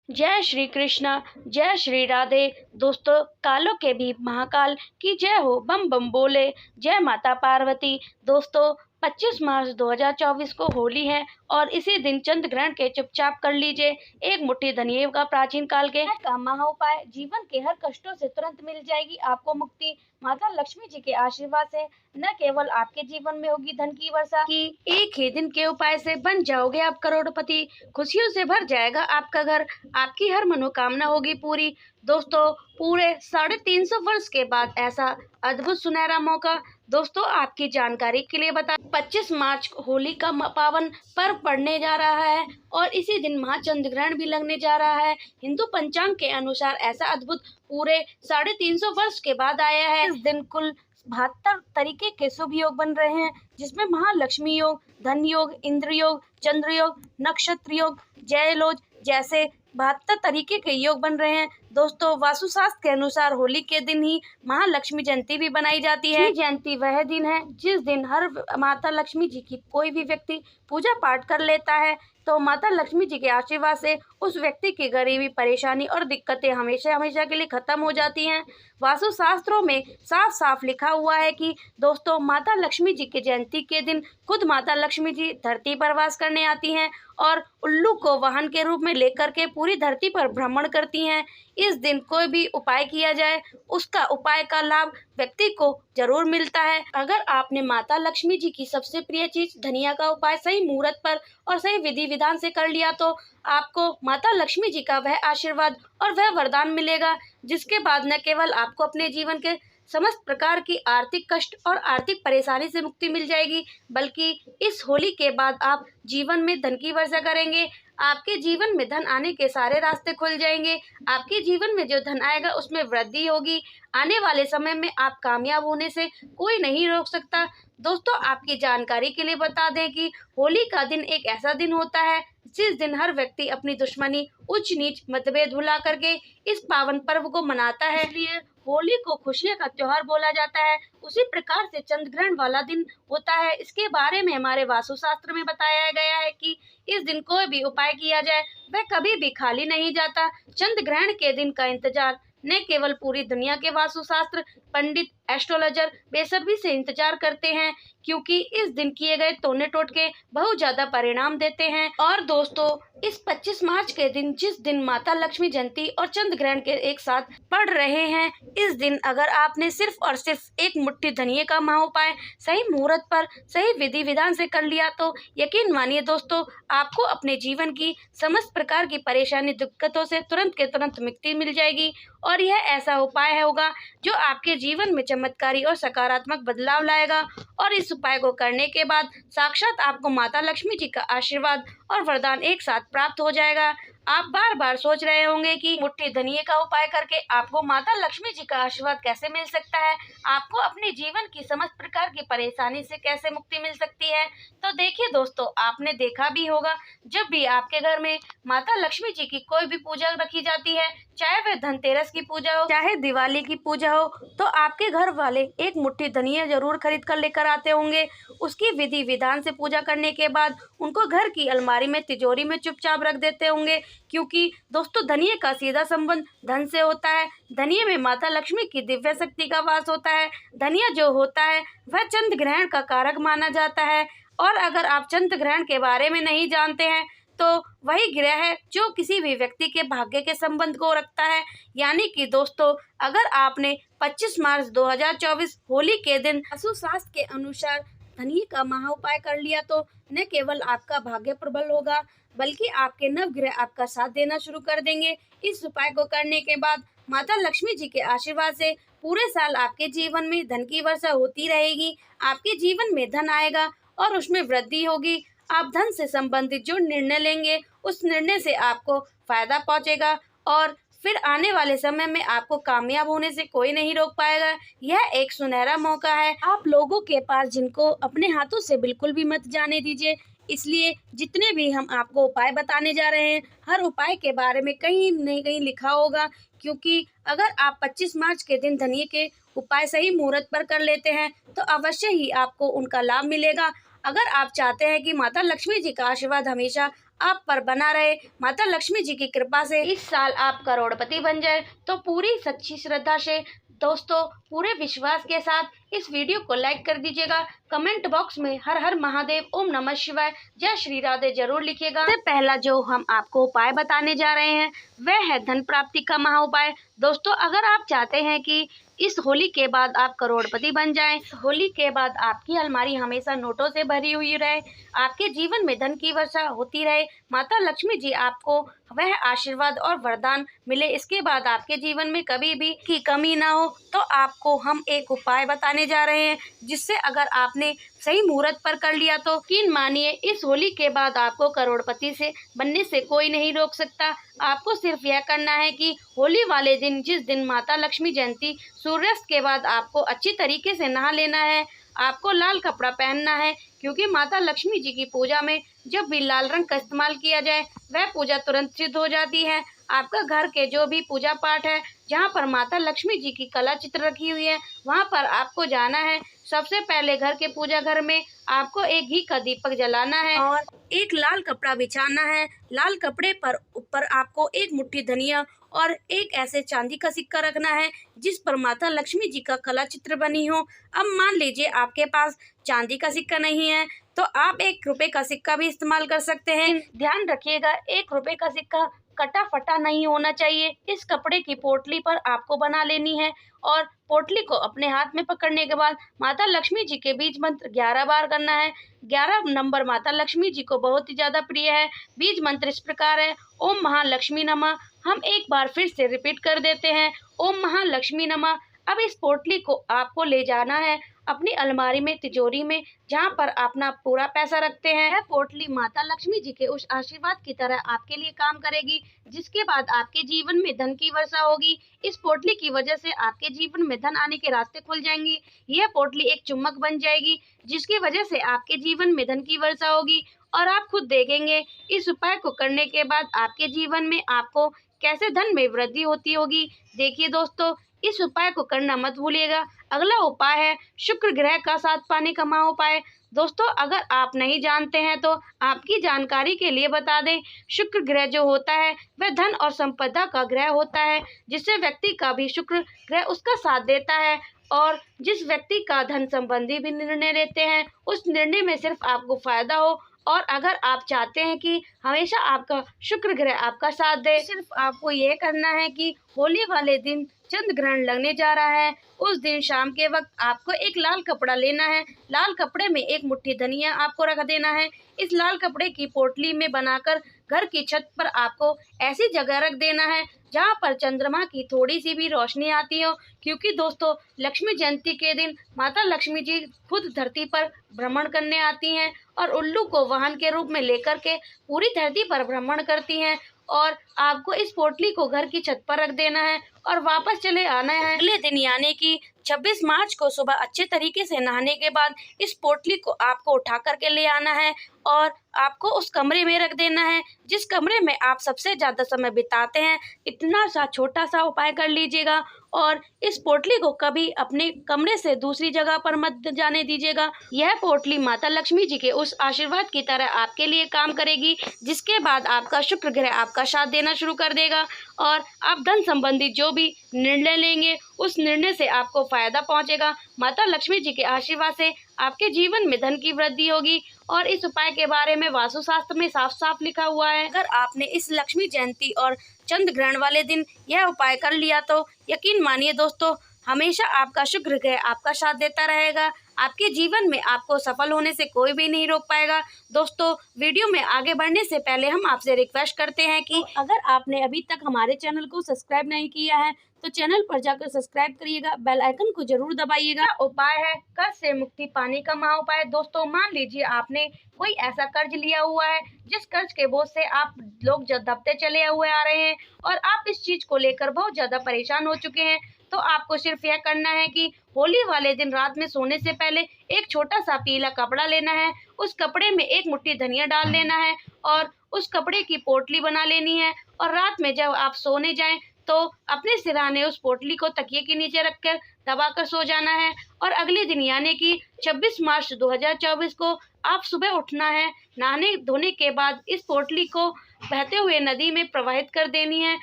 जय श्री कृष्ण। जय श्री राधे। दोस्तों, कालों के भी महाकाल की जय हो, बम बम बोले। जय माता पार्वती। दोस्तों, 25 मार्च 2024 को होली है और इसी दिन चंद्र ग्रहण के चुपचाप कर लीजिए एक मुट्ठी धनिये का प्राचीन काल के का महा उपाय। जीवन के हर कष्टों से तुरंत मिल जाएगी आपको मुक्ति। माता लक्ष्मी जी के आशीर्वाद से न केवल आपके जीवन में होगी धन की वर्षा की, एक ही दिन के उपाय से बन जाओगे आप करोड़पति। खुशियों से भर जाएगा आपका घर, आपकी हर मनोकामना होगी पूरी। दोस्तों, पूरे 350 वर्ष के बाद ऐसा अद्भुत सुनहरा मौका दोस्तों आपकी जानकारी के लिए बता 25 मार्च होली का पावन पर्व पड़ने जा रहा है और इसी दिन महाचंद्र ग्रहण भी लगने जा रहा है। हिंदू पंचांग के अनुसार ऐसा अद्भुत पूरे 350 वर्ष के बाद आया है। इस दिन कुल 72 तरीके के शुभ योग बन रहे हैं, जिसमें महालक्ष्मी योग, धन योग, इंद्र योग, चंद्र योग, नक्षत्र योग, जयलोज जैसे 72 तरीके के योग बन रहे हैं। दोस्तों, वास्तुशास्त्र के अनुसार होली के दिन ही महालक्ष्मी जयंती भी बनाई जाती है। जयंती वह दिन है जिस दिन हर माता लक्ष्मी जी की कोई भी व्यक्ति पूजा पाठ कर लेता है, तो माता लक्ष्मी जी के आशीर्वाद से उस व्यक्ति की गरीबी, परेशानी और दिक्कतें हमेशा हमेशा के लिए खत्म हो जाती हैं। वास्तुशास्त्रों में साफ साफ लिखा हुआ है कि दोस्तों, माता लक्ष्मी जी की जयंती के दिन खुद माता लक्ष्मी जी धरती पर वास करने आती हैं और उल्लू को वाहन के रूप में लेकर के पूरी धरती पर भ्रमण करती हैं। इस दिन कोई भी उपाय किया जाए, उसका उपाय का लाभ व्यक्ति को जरूर मिलता है। अगर आपने माता लक्ष्मी जी की सबसे प्रिय चीज धनिया का उपाय सही मुहूर्त पर और सही विधि विधान से कर लिया, तो आपको माता लक्ष्मी जी का वह आशीर्वाद और वह वरदान मिलेगा, जिसके बाद न केवल आपको अपने जीवन के समस्त प्रकार की आर्थिक कष्ट और आर्थिक परेशानी से मुक्ति मिल जाएगी, बल्कि इस होली के बाद आप जीवन में धन की वर्षा करेंगे। आपके जीवन में धन आने के सारे रास्ते खुल जाएंगे। आपके जीवन में जो धन आएगा उसमें वृद्धि होगी। आने वाले समय में आप कामयाब होने से कोई नहीं रोक सकता। दोस्तों, आपकी जानकारी के लिए बता दें कि होली का दिन एक ऐसा दिन होता है जिस दिन हर व्यक्ति अपनी दुश्मनी, उच्च नीच, मतभेद भुला करके इस पावन पर्व को मनाता है। इसलिए होली को खुशियों का त्योहार बोला जाता है। उसी प्रकार से चंद्र ग्रहण वाला दिन होता है। इसके बारे में हमारे वास्तुशास्त्र में बताया गया है कि इस दिन कोई भी उपाय किया जाए वह कभी भी खाली नहीं जाता। चंद्र ग्रहण के दिन का इंतजार न केवल पूरी दुनिया के वास्तुशास्त्र पंडित, एस्ट्रोलॉजर बेसब्री से इंतजार करते हैं, क्योंकि इस दिन किए गए टोने टोटके बहुत ज्यादा परिणाम देते हैं। और दोस्तों, इस 25 मार्च के दिन जिस दिन माता लक्ष्मी जयंती और चंद्र ग्रहण के एक साथ पड़ रहे हैं, इस दिन अगर आपने सिर्फ और सिर्फ एक मुट्ठी धनिये का महा उपाय सही मुहूर्त पर सही विधि विधान से कर लिया, तो यकीन मानिए दोस्तों, आपको अपने जीवन की समस्त प्रकार की परेशानी, दिक्कतों से तुरंत के तुरंत मुक्ति मिल जाएगी। और यह ऐसा उपाय होगा जो आपके जीवन में चमत्कारी और सकारात्मक बदलाव लाएगा। और इस उपाय को करने के बाद साक्षात आपको माता लक्ष्मी जी का आशीर्वाद और वरदान एक साथ प्राप्त हो जाएगा। आप बार बार सोच रहे होंगे कि मुट्ठी धनिये का उपाय करके आपको माता लक्ष्मी जी का आशीर्वाद कैसे मिल सकता है, आपको अपने जीवन की समस्त प्रकार की परेशानी से कैसे मुक्ति मिल सकती है। तो देखिए दोस्तों, आपने देखा भी होगा, जब भी आपके घर में माता लक्ष्मी जी की कोई भी पूजा रखी जाती है, चाहे वह धनतेरस की पूजा हो, चाहे दिवाली की पूजा हो, तो आपके घर वाले एक मुट्ठी धनिया जरूर खरीद कर लेकर आते होंगे। उसकी विधि विधान से पूजा करने के बाद उनको घर की अलमारी में, तिजोरी में चुपचाप रख देते होंगे, क्योंकि दोस्तों, धनिये का सीधा संबंध धन से होता है। धनिये में माता लक्ष्मी की दिव्य शक्ति का वास होता है। धनिया जो होता है वह चंद्र ग्रहण का कारक माना जाता है। और अगर आप चंद्र ग्रहण के बारे में नहीं जानते हैं, तो वही ग्रह है जो किसी भी व्यक्ति के भाग्य के संबंध को रखता है। यानी कि दोस्तों, अगर आपने 25 मार्च 2024 होली के दिन वास्तुशास्त्र के अनुसार धनिये का महा उपाय कर लिया, तो न केवल आपका भाग्य प्रबल होगा, बल्कि आपके नवग्रह आपका साथ देना शुरू कर देंगे। इस उपाय को करने के बाद माता लक्ष्मी जी के आशीर्वाद से पूरे साल आपके जीवन में धन की वर्षा होती रहेगी। आपके जीवन में धन आएगा और उसमें वृद्धि होगी। आप धन से संबंधित जो निर्णय लेंगे, उस निर्णय से आपको फायदा पहुंचेगा और फिर आने वाले समय में आपको कामयाब होने से कोई नहीं रोक पाएगा। यह एक सुनहरा मौका है आप लोगों के पास, जिनको अपने हाथों से बिल्कुल भी मत जाने दीजिए। इसलिए जितने भी हम आपको उपाय बताने जा रहे हैं, हर उपाय के बारे में कहीं नहीं कहीं लिखा होगा, क्योंकि अगर आप 25 मार्च के दिन धनिये के उपाय सही मुहूर्त पर कर लेते हैं, तो अवश्य ही आपको उनका लाभ मिलेगा। अगर आप चाहते हैं कि माता लक्ष्मी जी का आशीर्वाद हमेशा आप पर बना रहे। माता लक्ष्मी जी की कृपा से इस साल आप करोड़पति बन जाए। तो पूरी सच्ची श्रद्धा से दोस्तों, पूरे विश्वास के साथ इस वीडियो को लाइक कर दीजिएगा। कमेंट बॉक्स में हर हर महादेव, ओम नमः शिवाय, जय श्री राधे जरूर लिखिएगा। सबसे पहला जो हम आपको उपाय बताने जा रहे हैं वह है धन प्राप्ति का महा उपाय। दोस्तों, अगर आप चाहते हैं कि इस होली के बाद आप करोड़पति बन जाएं, होली के बाद आपकी अलमारी हमेशा नोटों से भरी हुई रहे, आपके जीवन में धन की वर्षा होती रहे, माता लक्ष्मी जी आपको वह आशीर्वाद और वरदान मिले, इसके बाद आपके जीवन में कभी भी की कमी ना हो, तो आपको हम एक उपाय बताने जा रहे हैं जिससे अगर आपने सही मुहूर्त पर कर लिया तो यकीन मानिए इस होली के बाद आपको करोड़पति से बनने से कोई नहीं रोक सकता। आपको सिर्फ यह करना है कि होली वाले दिन, जिस दिन माता लक्ष्मी जयंती, सूर्यास्त के बाद आपको अच्छी तरीके से नहा लेना है। आपको लाल कपड़ा पहनना है क्योंकि माता लक्ष्मी जी की पूजा में जब भी लाल रंग का इस्तेमाल किया जाए वह पूजा तुरंत सिद्ध हो जाती है। आपका घर के जो भी पूजा पाठ है, जहाँ पर माता लक्ष्मी जी की कला चित्र रखी हुई है, वहाँ पर आपको जाना है। सबसे पहले घर के पूजा घर में आपको एक घी का दीपक जलाना है और एक लाल कपड़ा बिछाना है। लाल कपड़े पर ऊपर आपको एक मुट्ठी धनिया और एक ऐसे चांदी का सिक्का रखना है जिस पर माता लक्ष्मी जी का कला चित्र बनी हो। अब मान लीजिए आपके पास चांदी का सिक्का नहीं है तो आप 1 रुपए का सिक्का भी इस्तेमाल कर सकते हैं। ध्यान रखिएगा, 1 रुपए का सिक्का कटा फटा नहीं होना चाहिए। इस कपड़े की पोटली पर आपको बना लेनी है और पोटली को अपने हाथ में पकड़ने के बाद माता लक्ष्मी जी के बीज मंत्र 11 बार करना है। 11 नंबर माता लक्ष्मी जी को बहुत ही ज्यादा प्रिय है। बीज मंत्र इस प्रकार है, ओम महालक्ष्मी नमः। हम एक बार फिर से रिपीट कर देते हैं, ओम महालक्ष्मी नमः। अब इस पोटली को आपको ले जाना है अपनी अलमारी में, तिजोरी में, जहाँ पर अपना पूरा पैसा रखते हैं। यह पोटली माता लक्ष्मी जी के उस आशीर्वाद की तरह आपके लिए काम करेगी, जिसके बाद आपके जीवन में धन की वर्षा होगी। इस पोटली की वजह से आपके जीवन में धन आने के रास्ते खुल जाएंगे। यह पोटली एक चुम्बक बन जाएगी जिसकी वजह से आपके जीवन में धन की वर्षा होगी और आप खुद देखेंगे इस उपाय को करने के बाद आपके जीवन में आपको कैसे धन में वृद्धि होती होगी। देखिए दोस्तों, इस उपाय को करना मत भूलिएगा। अगला उपाय है शुक्र ग्रह का साथ पाने का महा उपाय। दोस्तों, अगर आप नहीं जानते हैं तो आपकी जानकारी के लिए बता दें, शुक्र ग्रह जो होता है वह धन और संपदा का ग्रह होता है, जिससे व्यक्ति का भी शुक्र ग्रह उसका साथ देता है और जिस व्यक्ति का धन संबंधी भी निर्णय लेते हैं उस निर्णय में सिर्फ आपको फायदा हो। और अगर आप चाहते हैं कि हमेशा आपका शुक्र ग्रह आपका साथ दे, सिर्फ आपको ये करना है कि होली वाले दिन चंद्र ग्रहण लगने जा रहा है, उस दिन शाम के वक्त आपको एक लाल कपड़ा लेना है। लाल कपड़े में एक मुट्ठी धनिया आपको रख देना है। इस लाल कपड़े की पोटली में बनाकर घर की छत पर आपको ऐसी जगह रख देना है जहाँ पर चंद्रमा की थोड़ी सी भी रोशनी आती हो, क्योंकि दोस्तों लक्ष्मी जयंती के दिन माता लक्ष्मी जी खुद धरती पर भ्रमण करने आती हैं और उल्लू को वाहन के रूप में लेकर के पूरी धरती पर भ्रमण करती हैं। और आपको इस पोटली को घर की छत पर रख देना है और वापस चले आना है। अगले दिन यानी कि 26 मार्च को सुबह अच्छे तरीके से नहाने के बाद इस पोटली को आपको उठा करके ले आना है और आपको उस कमरे में रख देना है जिस कमरे में आप सबसे ज्यादा समय बिताते हैं। इतना सा छोटा सा उपाय कर लीजिएगा और इस पोटली को कभी अपने कमरे से दूसरी जगह पर मत जाने दीजिएगा। यह पोटली माता लक्ष्मी जी के उस आशीर्वाद की तरह आपके लिए काम करेगी, जिसके बाद आपका शुक्र ग्रह आपका साथ देना शुरू कर देगा और आप धन संबंधी जो भी निर्णय लेंगे उस निर्णय से आपको फायदा पहुंचेगा। माता लक्ष्मी जी के आशीर्वाद से आपके जीवन में धन की वृद्धि होगी। और इस उपाय के बारे में वास्तुशास्त्र में साफ साफ लिखा हुआ है, अगर आपने इस लक्ष्मी जयंती और चंद्र ग्रहण वाले दिन यह उपाय कर लिया तो यकीन मानिए दोस्तों, हमेशा आपका शुक्र ग्रह आपका साथ देता रहेगा। आपके जीवन में आपको सफल होने से कोई भी नहीं रोक पाएगा। दोस्तों, वीडियो में आगे बढ़ने से पहले हम आपसे रिक्वेस्ट करते हैं कि अगर आपने अभी तक हमारे चैनल को सब्सक्राइब नहीं किया है तो चैनल पर जाकर सब्सक्राइब करिएगा, बेल आइकन को जरूर दबाइएगा। उपाय है कर्ज से मुक्ति पाने का महा उपाय। दोस्तों, मान लीजिए आपने कोई ऐसा कर्ज लिया हुआ है जिस कर्ज के बोझ से आप लोग दबते चले हुए आ रहे हैं और आप इस चीज को लेकर बहुत ज्यादा परेशान हो चुके हैं, तो आपको सिर्फ यह करना है कि होली वाले दिन रात में सोने से पहले एक छोटा सा पीला कपड़ा लेना है, उस कपड़े में एक मुट्ठी धनिया डाल लेना है और उस कपड़े की पोटली बना लेनी है और रात में जब आप सोने जाएं तो अपने सिरहाने उस पोटली को तकिए के नीचे रखकर दबाकर सो जाना है। और अगले दिन यानी कि 26 मार्च 2024 को आप सुबह उठना है, नहाने धोने के बाद इस पोटली को बहते हुए नदी में प्रवाहित कर देनी है।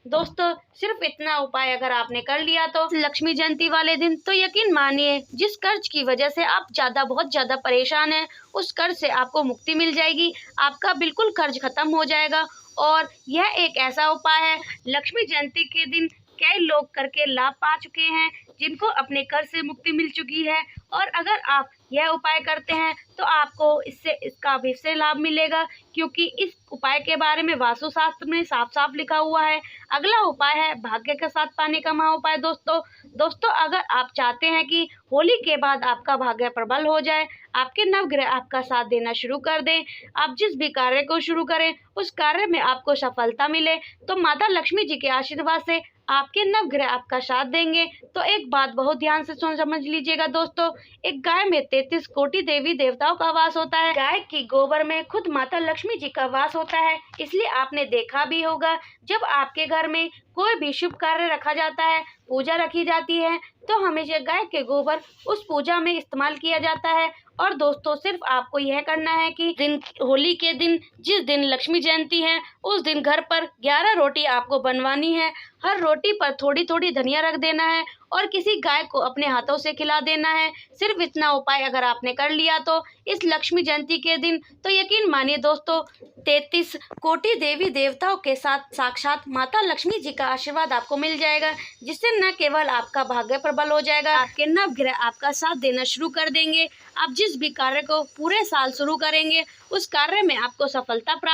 दोस्तों, सिर्फ इतना उपाय अगर आपने कर लिया तो लक्ष्मी जयंती वाले दिन, तो यकीन मानिए जिस कर्ज की वजह से आप बहुत ज़्यादा परेशान हैं, उस कर्ज से आपको मुक्ति मिल जाएगी। आपका बिल्कुल कर्ज खत्म हो जाएगा। और यह एक ऐसा उपाय है, लक्ष्मी जयंती के दिन कई लोग करके लाभ पा चुके हैं, जिनको अपने कर्ज से मुक्ति मिल चुकी है। और अगर आप यह उपाय करते हैं तो आपको इसका अवश्य लाभ मिलेगा, क्योंकि इस उपाय के बारे में वास्तुशास्त्र में साफ साफ लिखा हुआ है। अगला उपाय है भाग्य का साथ पाने का महा उपाय। दोस्तों, अगर आप चाहते हैं कि होली के बाद आपका भाग्य प्रबल हो जाए, आपके नवग्रह आपका साथ देना शुरू कर दें, आप जिस भी कार्य को शुरू करें उस कार्य में आपको सफलता मिले, तो माता लक्ष्मी जी के आशीर्वाद से आपके नवग्रह आपका साथ देंगे। तो एक बात बहुत ध्यान से समझ लीजिएगा दोस्तों, एक गाय में 33 कोटि देवी देवताओं का वास होता है। गाय की गोबर में खुद माता लक्ष्मी जी का वास होता है। इसलिए आपने देखा भी होगा, जब आपके घर में कोई भी शुभ कार्य रखा जाता है, पूजा रखी जाती है, तो हमेशा गाय के गोबर उस पूजा में इस्तेमाल किया जाता है। और दोस्तों, सिर्फ आपको यह करना है कि होली के दिन, जिस दिन लक्ष्मी जयंती है, उस दिन घर पर 11 रोटी आपको बनवानी है। हर रोटी पर थोड़ी थोड़ी धनिया रख देना है और किसी गाय को अपने हाथों से खिला देना है। सिर्फ इतना उपाय अगर आपने कर लिया तो इस लक्ष्मी जयंती के दिन, तो यकीन मानिए दोस्तों, 33 कोटि देवी देवताओं के साथ साक्षात माता लक्ष्मी जी का आशीर्वाद आपको मिल जाएगा, जिससे न केवल आपका भाग्य प्रबल हो जाएगा, आपके नवग्रह आपका साथ देना शुरू कर देंगे। आप जिस भी कार्य को पूरे साल शुरू करेंगे, उस कार्य में आपको सफलता प्राप्त